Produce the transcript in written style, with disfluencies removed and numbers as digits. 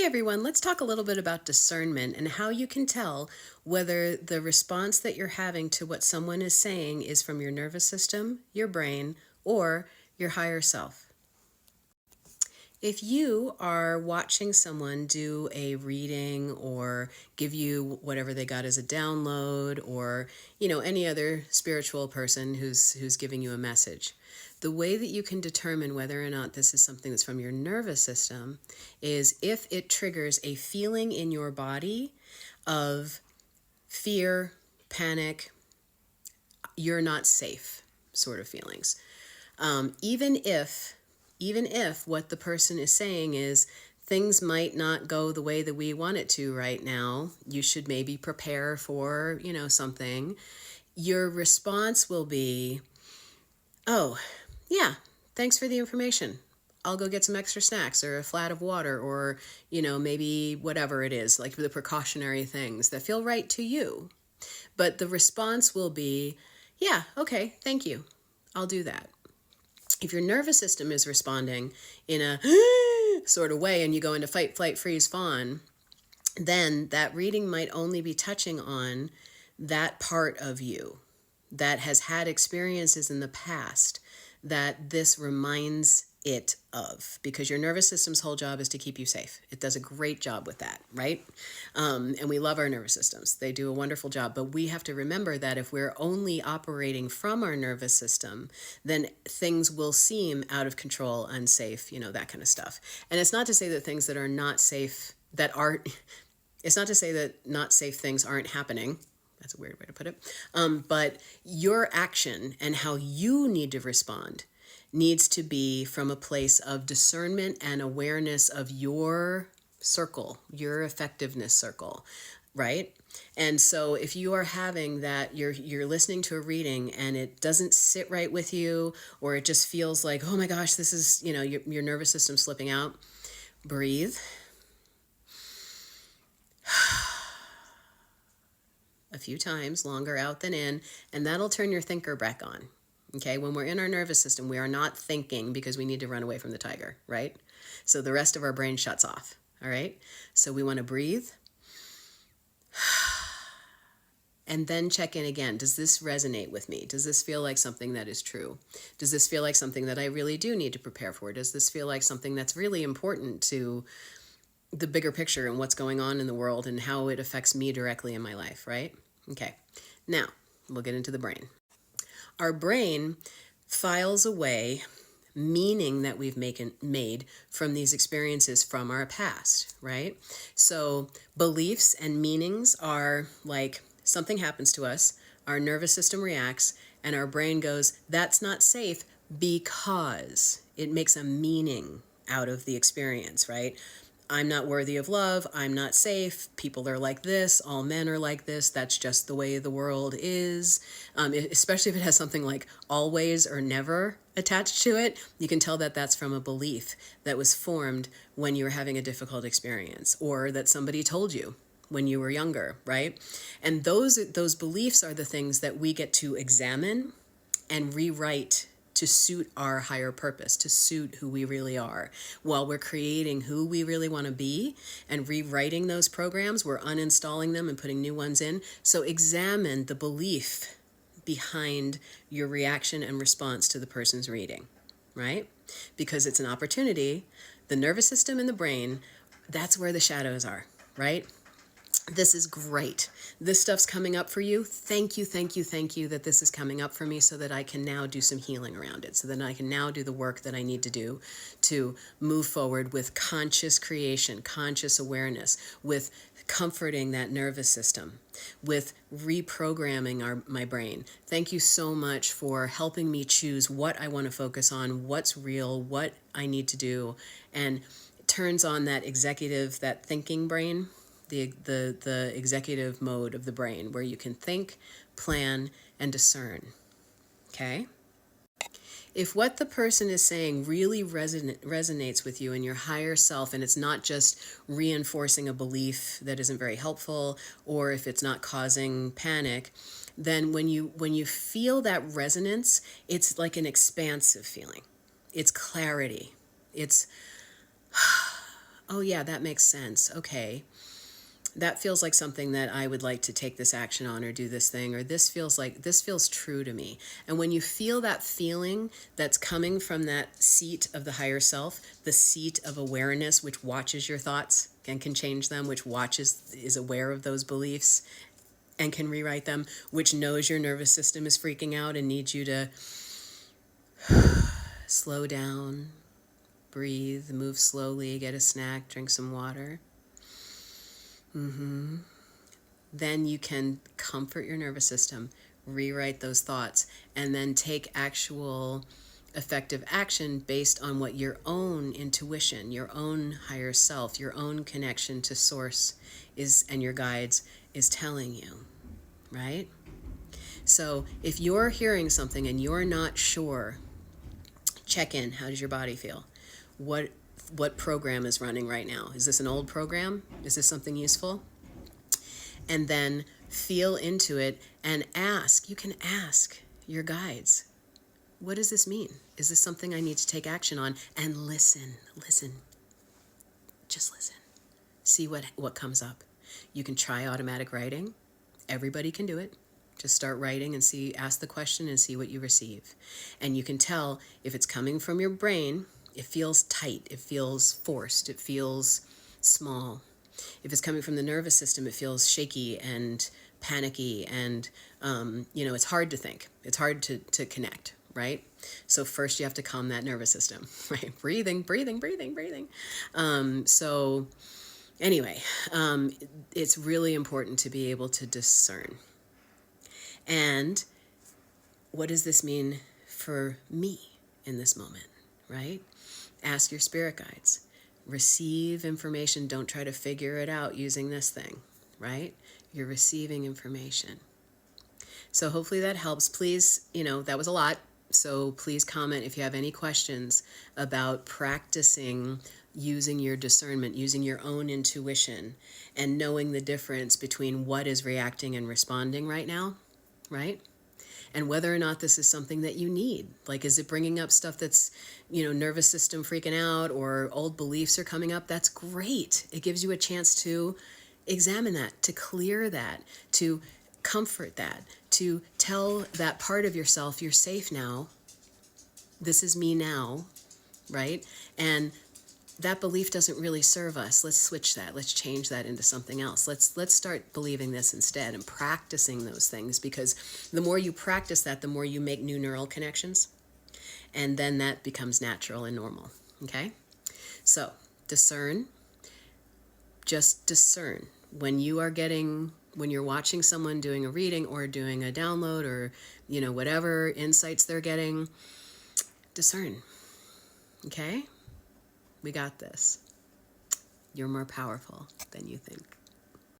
Hey everyone, let's talk a little bit about discernment and how you can tell whether the response that you're having to what someone is saying is from your nervous system, your brain, or your higher self. If you are watching someone do a reading or give you whatever they got as a download or, any other spiritual person who's giving you a message, the way that you can determine whether or not this is something that's from your nervous system is if it triggers a feeling in your body of fear, panic, you're not safe sort of feelings. Even if what the person is saying is things might not go the way that we want it to right now, you should maybe prepare for, something. Your response will be, oh, yeah, thanks for the information. I'll go get some extra snacks or a flat of water or, maybe whatever it is, like the precautionary things that feel right to you. But the response will be, yeah, okay, thank you. I'll do that. If your nervous system is responding in a sort of way and you go into fight, flight, freeze, fawn, then that reading might only be touching on that part of you that has had experiences in the past that this reminds it of, because your nervous system's whole job is to keep you safe. It does a great job with that, right? And we love our nervous systems. They do a wonderful job, but we have to remember that if we're only operating from our nervous system, then things will seem out of control, unsafe, that kind of stuff. And it's not to say that things that are not safe, it's not to say that not safe things aren't happening. That's a weird way to put it. But your action and how you need to respond needs to be from a place of discernment and awareness of your circle, your effectiveness circle, right? And so if you are having that, you're listening to a reading and it doesn't sit right with you, or it just feels like, oh my gosh, this is, your nervous system slipping out, breathe. A few times, longer out than in, and that'll turn your thinker back on. Okay, when we're in our nervous system, we are not thinking because we need to run away from the tiger, right? So the rest of our brain shuts off, all right? So we want to breathe and then check in again. Does this resonate with me? Does this feel like something that is true? Does this feel like something that I really do need to prepare for? Does this feel like something that's really important to the bigger picture and what's going on in the world and how it affects me directly in my life, right? Okay, now we'll get into the brain. Our brain files away meaning that we've made from these experiences from our past, right? So beliefs and meanings are like something happens to us, our nervous system reacts, and our brain goes, that's not safe because it makes a meaning out of the experience, right? I'm not worthy of love. I'm not safe. People are like this. All men are like this. That's just the way the world is. Especially if it has something like always or never attached to it, you can tell that that's from a belief that was formed when you were having a difficult experience or that somebody told you when you were younger, right? And those beliefs are the things that we get to examine and rewrite to suit our higher purpose, to suit who we really are. While we're creating who we really want to be and rewriting those programs, we're uninstalling them and putting new ones in. So examine the belief behind your reaction and response to the person's reading, right? Because it's an opportunity. The nervous system and the brain, that's where the shadows are, right? This is great. This stuff's coming up for you. Thank you, thank you, thank you that this is coming up for me so that I can now do some healing around it, so that I can now do the work that I need to do to move forward with conscious creation, conscious awareness, with comforting that nervous system, with reprogramming my brain. Thank you so much for helping me choose what I want to focus on, what's real, what I need to do, and it turns on that that thinking brain, the executive mode of the brain where you can think, plan, and discern. Okay? If what the person is saying really resonates with you and your higher self, and it's not just reinforcing a belief that isn't very helpful, or if it's not causing panic, then when you feel that resonance, it's like an expansive feeling. It's clarity. It's oh yeah, that makes sense. Okay. That feels like something that I would like to take this action on or do this thing, or this feels true to me. And when you feel that feeling that's coming from that seat of the higher self, the seat of awareness, which watches your thoughts and can change them, which is aware of those beliefs and can rewrite them, which knows your nervous system is freaking out and needs you to slow down, breathe, move slowly, get a snack, drink some water. Then you can comfort your nervous system, rewrite those thoughts, and then take actual effective action based on what your own intuition, your own higher self, your own connection to source is, and your guides is telling you, right? So if you're hearing something and you're not sure, check in. How does your body feel? What program is running right now? Is this an old program? Is this something useful? And then feel into it and ask. You can ask your guides, what does this mean? Is this something I need to take action on? And listen, just listen. See what comes up. You can try automatic writing. Everybody can do it. Just start writing and ask the question and see what you receive. And you can tell if it's coming from your brain, it feels tight, it feels forced, it feels small. If it's coming from the nervous system, it feels shaky and panicky and, it's hard to think. It's hard to connect, right? So first you have to calm that nervous system, right? Breathing. So anyway, it's really important to be able to discern. And what does this mean for me in this moment, right? Ask your spirit guides. Receive information. Don't try to figure it out using this thing, right? You're receiving information. So hopefully that helps. Please, that was a lot. So please comment if you have any questions about practicing using your discernment, using your own intuition, and knowing the difference between what is reacting and responding right now, right? And whether or not this is something that you need. Like, is it bringing up stuff that's, nervous system freaking out, or old beliefs are coming up? That's great. It gives you a chance to examine that, to clear that, to comfort that, to tell that part of yourself, you're safe now. This is me now, right? And that belief doesn't really serve us. Let's switch that. Let's change that into something else. Let's start believing this instead and practicing those things, because the more you practice that, the more you make new neural connections, and then that becomes natural and normal. Okay? So discern. Just discern. When you're watching someone doing a reading or doing a download or, whatever insights they're getting, discern. Okay? We got this. You're more powerful than you think.